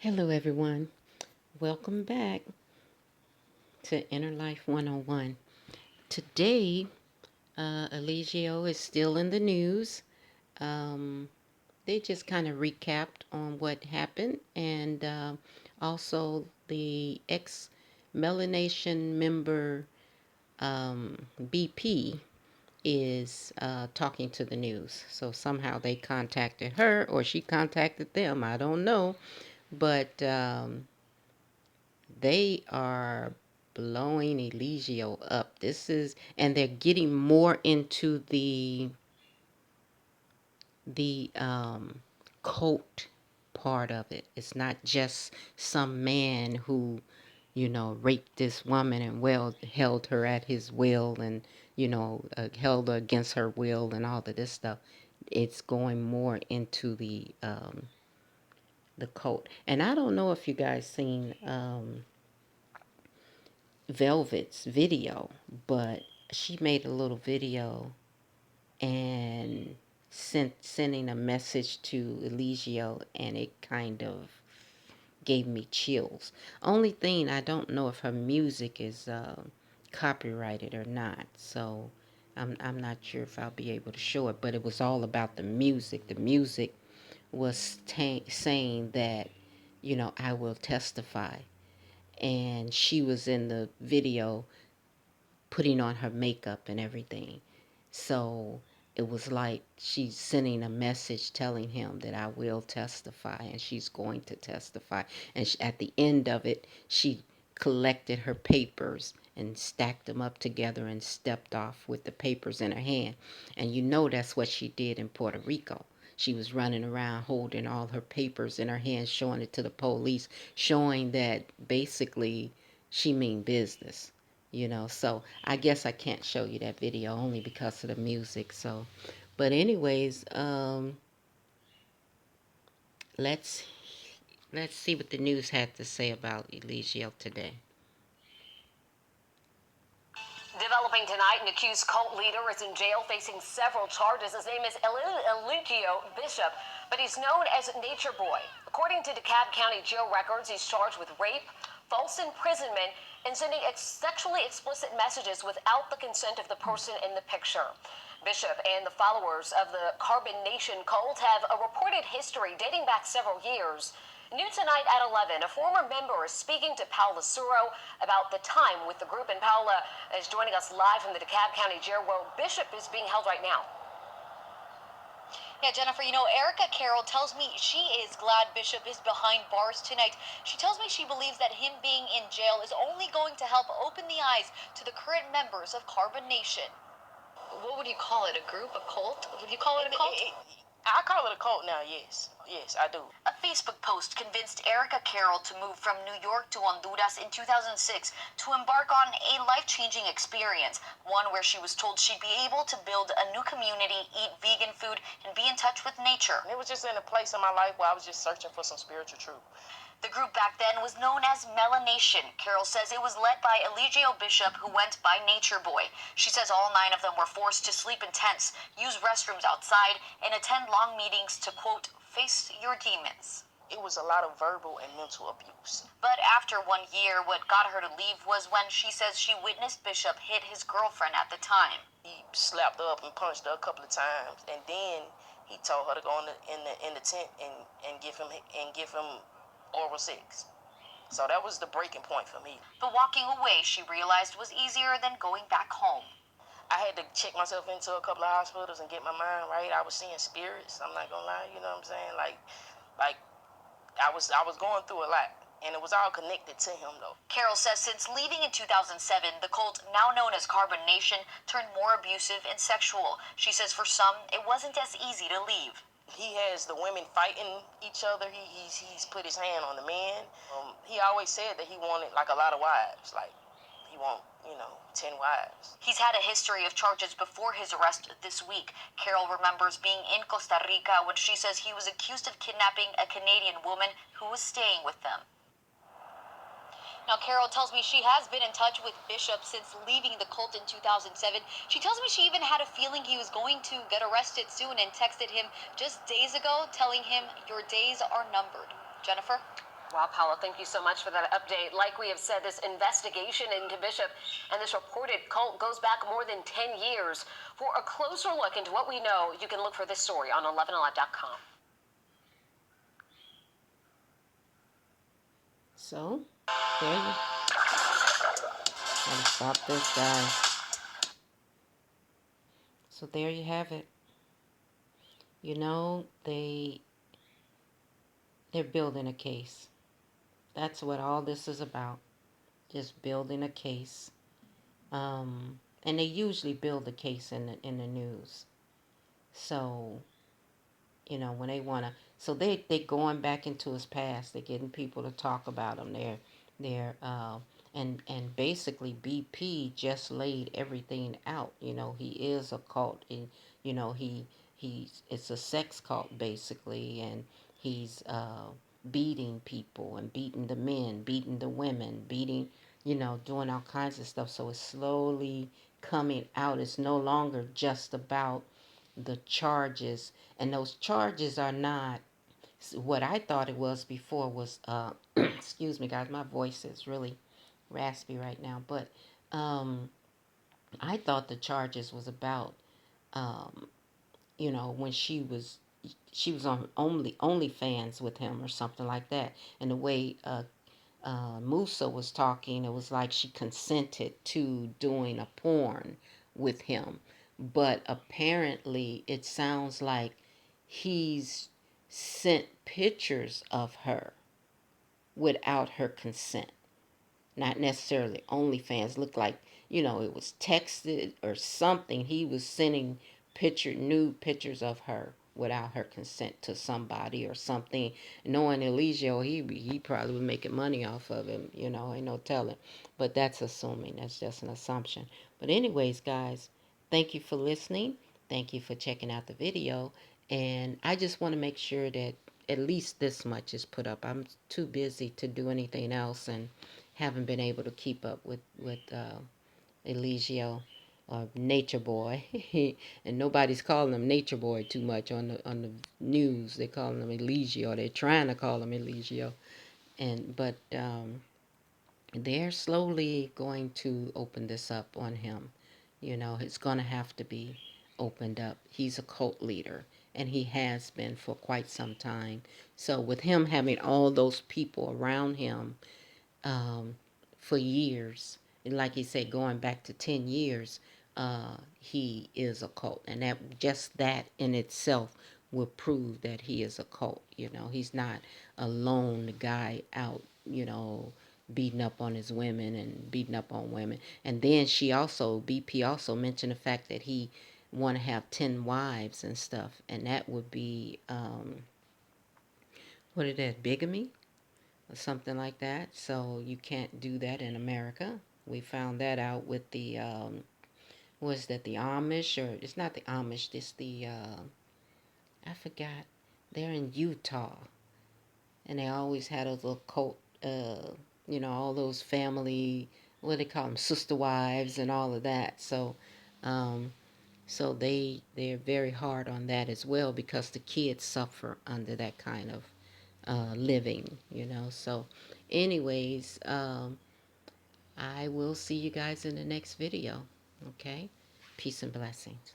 Hello, everyone. Welcome back to Inner Life 101. Today, Eligio is still in the news. Um, they just kind of recapped on what happened, and also the ex Melanation member BP is talking to the news. So somehow they contacted her, or she contacted them. I don't know, but they are blowing Eligio up. And they're getting more into the cult part of it. It's not just some man who, raped this woman and held her at his will and, held her against her will and all of this stuff. It's going more into the cult. And I don't know if you guys seen Velvet's video, but she made a little video and sending a message to Eligio, and it kind of gave me chills. Only thing, I don't know if her music is copyrighted or not, so I'm not sure if I'll be able to show it. But it was all about the music. The music was saying that, I will testify, and she was in the video putting on her makeup and everything. So it was like she's sending a message telling him that I will testify, and she's going to testify. And at the end of it, she collected her papers and stacked them up together and stepped off with the papers in her hand. And that's what she did in Puerto Rico. She was running around holding all her papers in her hands, showing it to the police, showing that basically she mean business. So I guess I can't show you that video only because of the music. So, but anyways, let's let's see what the news had to say about Eligio today. Developing tonight, an accused cult leader is in jail facing several charges. His name is Eligio Bishop, but he's known as Nature Boy. According to DeKalb County jail records, he's charged with rape, false imprisonment, and sending sexually explicit messages without the consent of the person in the picture. Bishop and the followers of the CarbonNation cult have a reported history dating back several years. New tonight at 11, a former member is speaking to Paula Suro about the time with the group, and Paula is joining us live from the DeKalb County jail where Bishop is being held right now. Yeah, Jennifer, Erica Carroll tells me she is glad Bishop is behind bars tonight. She tells me she believes that him being in jail is only going to help open the eyes to the current members of CarbonNation. What would you call it? A group? A cult? Would you call it a cult? I call it a cult now, yes. Yes, I do. A Facebook post convinced Erica Carroll to move from New York to Honduras in 2006 to embark on a life-changing experience, one where she was told she'd be able to build a new community, eat vegan food, and be in touch with nature. It was just in a place in my life where I was just searching for some spiritual truth. The group back then was known as Melanation. Carol says it was led by Eligio Bishop, who went by Nature Boy. She says all 9 of them were forced to sleep in tents, use restrooms outside, and attend long meetings to, quote, face your demons. It was a lot of verbal and mental abuse. But after 1 year, what got her to leave was when she says she witnessed Bishop hit his girlfriend at the time. He slapped her up and punched her a couple of times, and then he told her to go in the tent and give him oral sex. So that was the breaking point for me. The walking away, she realized, was easier than going back home. I had to check myself into a couple of hospitals and get my mind right. I was seeing spirits. I'm not gonna lie, you know what I'm saying? Like I was going through a lot, and it was all connected to him though. Carol says since leaving in 2007, the cult, now known as CarbonNation, turned more abusive and sexual. She says for some, it wasn't as easy to leave. He has the women fighting each other. He's put his hand on the men. He always said that he wanted like a lot of wives. Like he want 10 wives. He's had a history of charges before his arrest this week. Carol remembers being in Costa Rica when she says he was accused of kidnapping a Canadian woman who was staying with them. Now, Carol tells me she has been in touch with Bishop since leaving the cult in 2007. She tells me she even had a feeling he was going to get arrested soon and texted him just days ago telling him, your days are numbered. Jennifer? Wow, Paula, thank you so much for that update. Like we have said, this investigation into Bishop and this reported cult goes back more than 10 years. For a closer look into what we know, you can look for this story on 11alive.com. So, there you gotta stop this, guys. So there you have it. You know, they're building a case. That's what all this is about. Just building a case. And they usually build a case in the news. So, when they wanna, so they going back into his past. They're getting people to talk about him. And basically BP just laid everything out. He is a cult, and he's it's a sex cult basically, and he's beating people and beating the men, beating the women, beating, doing all kinds of stuff. So it's slowly coming out. It's no longer just about the charges, and those charges are not what I thought it was before was excuse me guys, my voice is really raspy right now, but um I thought the charges was about um when she was on OnlyFans with him or something like that, and the way Musa was talking, it was like she consented to doing a porn with him. But apparently, it sounds like he's sent pictures of her without her consent. Not necessarily OnlyFans. Looked like, it was texted or something. He was sending nude pictures of her without her consent to somebody or something. Knowing Eligio, he probably was making money off of him. Ain't no telling. But that's assuming. That's just an assumption. But anyways, guys, thank you for listening. Thank you for checking out the video. And I just want to make sure that at least this much is put up. I'm too busy to do anything else, and haven't been able to keep up with Eligio or Nature Boy, and nobody's calling him Nature Boy too much on the news. They're calling him Eligio. They're trying to call him Eligio, but they're slowly going to open this up on him. It's going to have to be opened up. He's a cult leader, and he has been for quite some time. So with him having all those people around him um, for years. And like he said, going back to 10 years, he is a cult. And that in itself will prove that he is a cult. He's not a lone guy out, beating up on his women and beating up on women. And then BP also mentioned the fact that he want to have 10 wives and stuff. And that would be, what is that, bigamy? Or something like that. So you can't do that in America. We found that out with the was that the Amish, or it's not the Amish, it's the I forgot. They're in Utah, and they always had those little cult, all those family, what do they call them, sister wives and all of that. Um, so they're very hard on that as well, because the kids suffer under that kind of living. So anyways, I will see you guys in the next video. Okay? Peace and blessings.